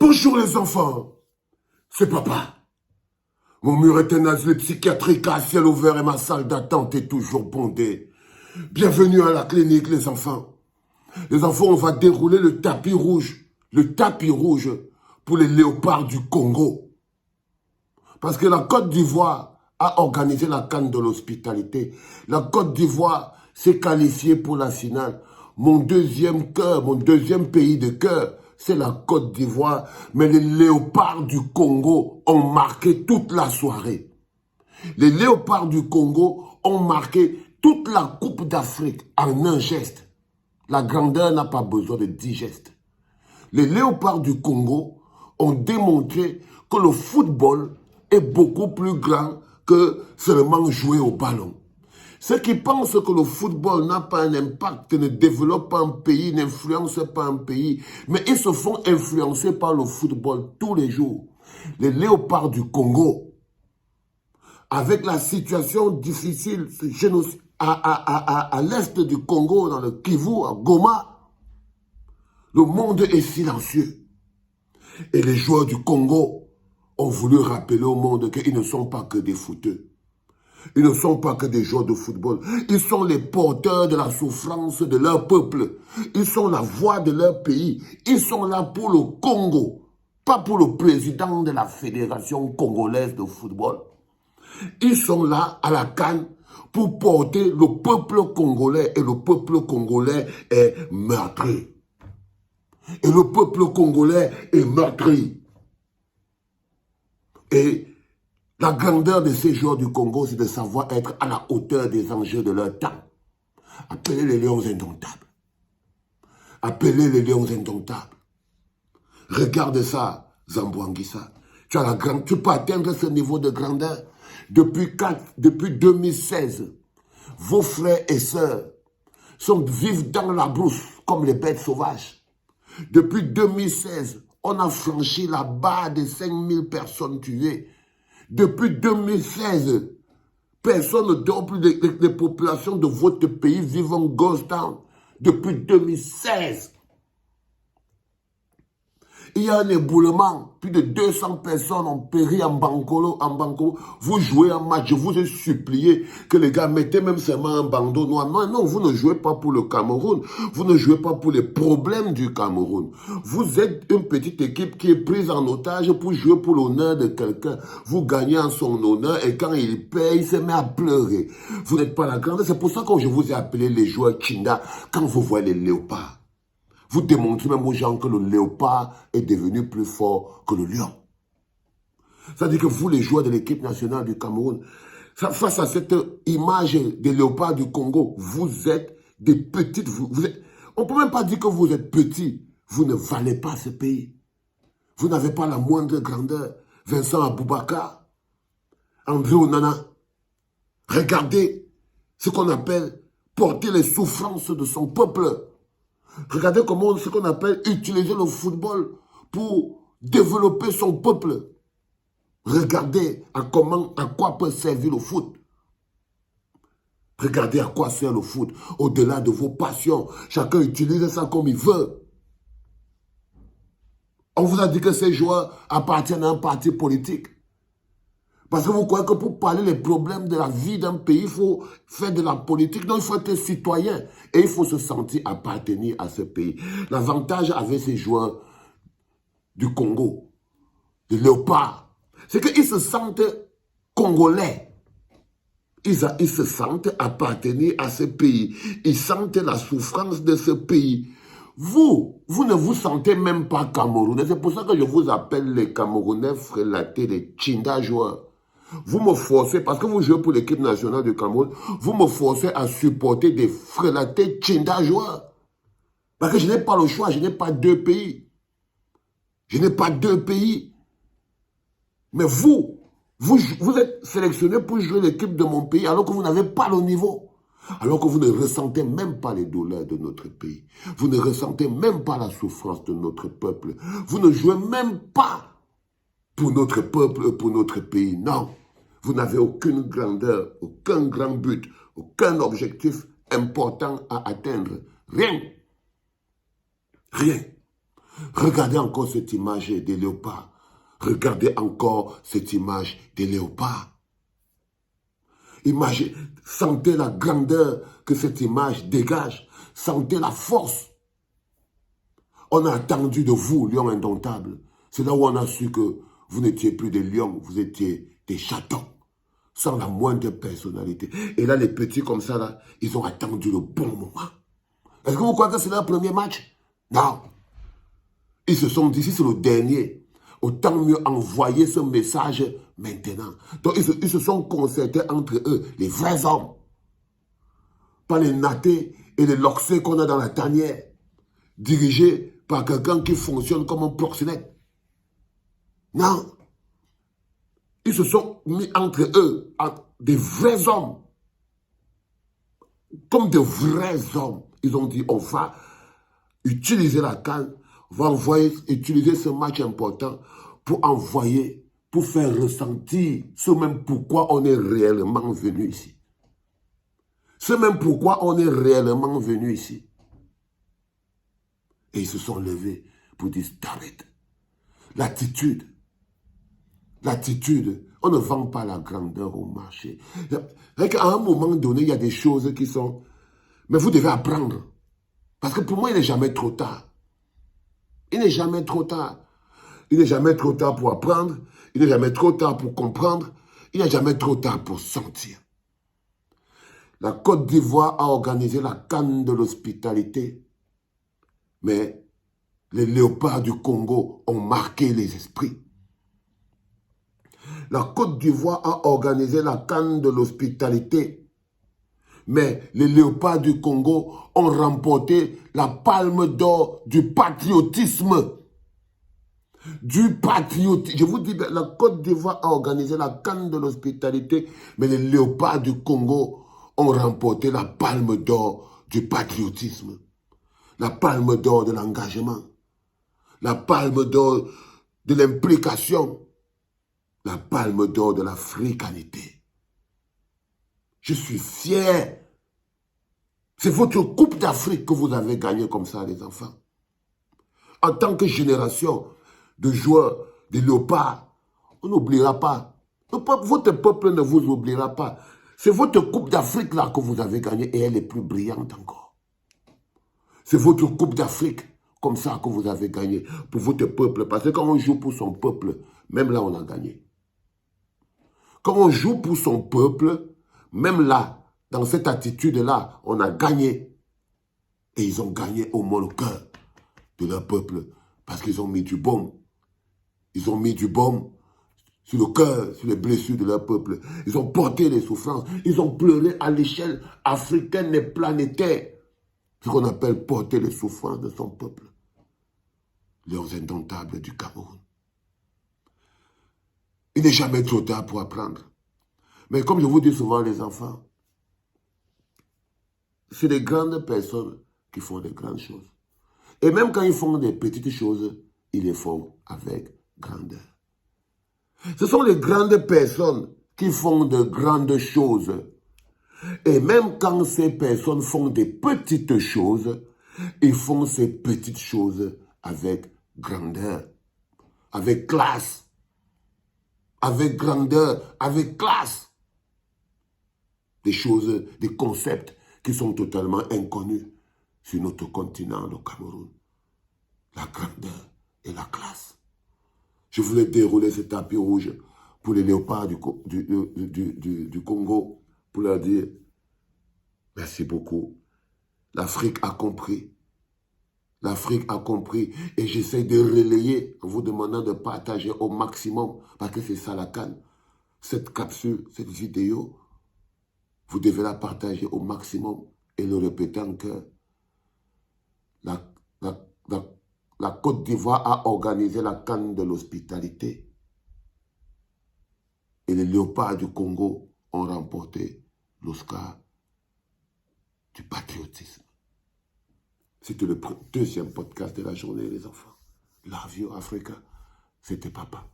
Bonjour les enfants, c'est papa. Mon mur est un asile psychiatrique à ciel ouvert et ma salle d'attente est toujours bondée. Bienvenue à la clinique les enfants. Les enfants, on va dérouler le tapis rouge pour les léopards du Congo. Parce que la Côte d'Ivoire a organisé la CAN de l'hospitalité. La Côte d'Ivoire s'est qualifiée pour la finale. Mon deuxième pays de cœur, c'est la Côte d'Ivoire. Mais les léopards du Congo ont marqué toute la soirée. Les léopards du Congo ont marqué toute la Coupe d'Afrique en un geste. La grandeur n'a pas besoin de 10 gestes. Les léopards du Congo ont démontré que le football est beaucoup plus grand que seulement jouer au ballon. Ceux qui pensent que le football n'a pas un impact, ne développe pas un pays, n'influence pas un pays, mais ils se font influencer par le football tous les jours. Les léopards du Congo, avec la situation difficile à l'est du Congo, dans le Kivu, à Goma, le monde est silencieux. Et les joueurs du Congo ont voulu rappeler au monde qu'ils ne sont pas que des footeux. Ils ne sont pas que des joueurs de football. Ils sont les porteurs de la souffrance de leur peuple. Ils sont la voix de leur pays. Ils sont là pour le Congo, pas pour le président de la Fédération congolaise de football. Ils sont là à la CAN pour porter le peuple congolais. Et le peuple congolais est meurtri. Et le peuple congolais est meurtri. Et la grandeur de ces joueurs du Congo, c'est de savoir être à la hauteur des enjeux de leur temps. Appelez les lions indomptables. Appelez les lions indomptables. Regarde ça, Zambouanguissa. Tu peux atteindre ce niveau de grandeur. Depuis 2016, vos frères et sœurs vivent dans la brousse comme les bêtes sauvages. Depuis 2016, on a franchi la barre des 5000 personnes tuées. Depuis 2016, personne ne dort plus. Les populations de votre pays vivent en ghost town. Depuis 2016. Il y a un éboulement. Plus de 200 personnes ont péri en Bankolo. Vous jouez un match. Je vous ai supplié que les gars mettez même seulement un bandeau noir. Non, vous ne jouez pas pour le Cameroun. Vous ne jouez pas pour les problèmes du Cameroun. Vous êtes une petite équipe qui est prise en otage pour jouer pour l'honneur de quelqu'un. Vous gagnez en son honneur et quand il paye, il se met à pleurer. Vous n'êtes pas la grande. C'est pour ça que je vous ai appelé les joueurs Kinda quand vous voyez les léopards. Vous démontrez même aux gens que le léopard est devenu plus fort que le lion. C'est-à-dire que vous, les joueurs de l'équipe nationale du Cameroun, face à cette image des léopards du Congo, vous êtes des petites... on ne peut même pas dire que vous êtes petits. Vous ne valez pas ce pays. Vous n'avez pas la moindre grandeur. Vincent Aboubakar, André Onana, regardez ce qu'on appelle porter les souffrances de son peuple. Regardez comment ce qu'on appelle utiliser le football pour développer son peuple. Regardez à quoi peut servir le foot. Regardez à quoi sert le foot. Au-delà de vos passions, chacun utilise ça comme il veut. On vous a dit que ces joueurs appartiennent à un parti politique. Parce que vous croyez que pour parler des problèmes de la vie d'un pays, il faut faire de la politique. Non, il faut être citoyen. Et il faut se sentir appartenir à ce pays. L'avantage avec ces joueurs du Congo, des léopards, c'est qu'ils se sentent congolais. Ils se sentent appartenir à ce pays. Ils sentent la souffrance de ce pays. Vous ne vous sentez même pas Camerounais. C'est pour ça que je vous appelle les Camerounais frélatés, les Chinda joueurs. Vous me forcez, parce que vous jouez pour l'équipe nationale du Cameroun, vous me forcez à supporter des frélatés Chinda joueurs. Parce que je n'ai pas le choix, je n'ai pas deux pays. Je n'ai pas deux pays. Mais vous êtes sélectionné pour jouer l'équipe de mon pays alors que vous n'avez pas le niveau. Alors que vous ne ressentez même pas les douleurs de notre pays. Vous ne ressentez même pas la souffrance de notre peuple. Vous ne jouez même pas pour notre peuple, pour notre pays. Non. Vous n'avez aucune grandeur, aucun grand but, aucun objectif important à atteindre. Rien. Rien. Regardez encore cette image des léopards. Regardez encore cette image des léopards. Imaginez, sentez la grandeur que cette image dégage. Sentez la force. On a attendu de vous, lion indomptable. C'est là où on a su que vous n'étiez plus des lions, vous étiez des chatons, sans la moindre personnalité. Et là, les petits comme ça, là, ils ont attendu le bon moment. Est-ce que vous croyez que c'est leur premier match? Non. Ils se sont dit, si c'est le dernier, autant mieux envoyer ce message maintenant. Donc, ils se sont concertés entre eux, les vrais hommes. Pas les nattés et les loxés qu'on a dans la tanière, dirigés par quelqu'un qui fonctionne comme un proxénète. Non. Ils se sont mis entre eux, des vrais hommes. Comme de vrais hommes. Ils ont dit, on va utiliser la CAN, on va utiliser ce match important pour envoyer, pour faire ressentir ce même pourquoi on est réellement venu ici. Ce même pourquoi on est réellement venu ici. Et ils se sont levés pour dire, stop it. L'attitude. L'attitude. On ne vend pas la grandeur au marché. À un moment donné, il y a des choses qui sont... Mais vous devez apprendre. Parce que pour moi, il n'est jamais trop tard. Il n'est jamais trop tard. Il n'est jamais trop tard pour apprendre. Il n'est jamais trop tard pour comprendre. Il n'est jamais trop tard pour sentir. La Côte d'Ivoire a organisé la CAN de l'hospitalité. Mais les léopards du Congo ont marqué les esprits. La Côte d'Ivoire a organisé la CAN de l'hospitalité. Mais les léopards du Congo ont remporté la palme d'or du patriotisme. Du patriotisme. Je vous dis, la Côte d'Ivoire a organisé la CAN de l'hospitalité, mais les léopards du Congo ont remporté la palme d'or du patriotisme. La palme d'or de l'engagement. La palme d'or de l'implication. La palme d'or de l'africanité. Je suis fier. C'est votre Coupe d'Afrique que vous avez gagnée comme ça, les enfants. En tant que génération de joueurs, de léopards, on n'oubliera pas. Votre peuple ne vous oubliera pas. C'est votre Coupe d'Afrique là que vous avez gagnée et elle est plus brillante encore. C'est votre Coupe d'Afrique comme ça que vous avez gagnée pour votre peuple. Parce que quand on joue pour son peuple, même là on a gagné. Quand on joue pour son peuple, même là, dans cette attitude-là, on a gagné. Et ils ont gagné au moins le cœur de leur peuple. Parce qu'ils ont mis du baume. Ils ont mis du baume sur le cœur, sur les blessures de leur peuple. Ils ont porté les souffrances. Ils ont pleuré à l'échelle africaine et planétaire. Ce qu'on appelle porter les souffrances de son peuple. Leurs indomptables du Cameroun. Il n'est jamais trop tard pour apprendre. Mais comme je vous dis souvent, les enfants, c'est les grandes personnes qui font des grandes choses. Et même quand ils font des petites choses, ils les font avec grandeur. Ce sont les grandes personnes qui font de grandes choses. Et même quand ces personnes font des petites choses, ils font ces petites choses avec grandeur, avec classe, avec grandeur, avec classe. Des choses, des concepts qui sont totalement inconnus sur notre continent, le Cameroun. La grandeur et la classe. Je voulais dérouler ce tapis rouge pour les léopards du Congo, pour leur dire merci beaucoup. L'Afrique a compris. L'Afrique a compris et j'essaie de relayer en vous demandant de partager au maximum parce que c'est ça la CAN. Cette capsule, cette vidéo, vous devez la partager au maximum et le répéter en cœur. La Côte d'Ivoire a organisé la CAN de l'hospitalité et les léopards du Congo ont remporté l'Oscar du patriotisme. C'était le deuxième podcast de la journée, les enfants. Love you, Africa. C'était papa.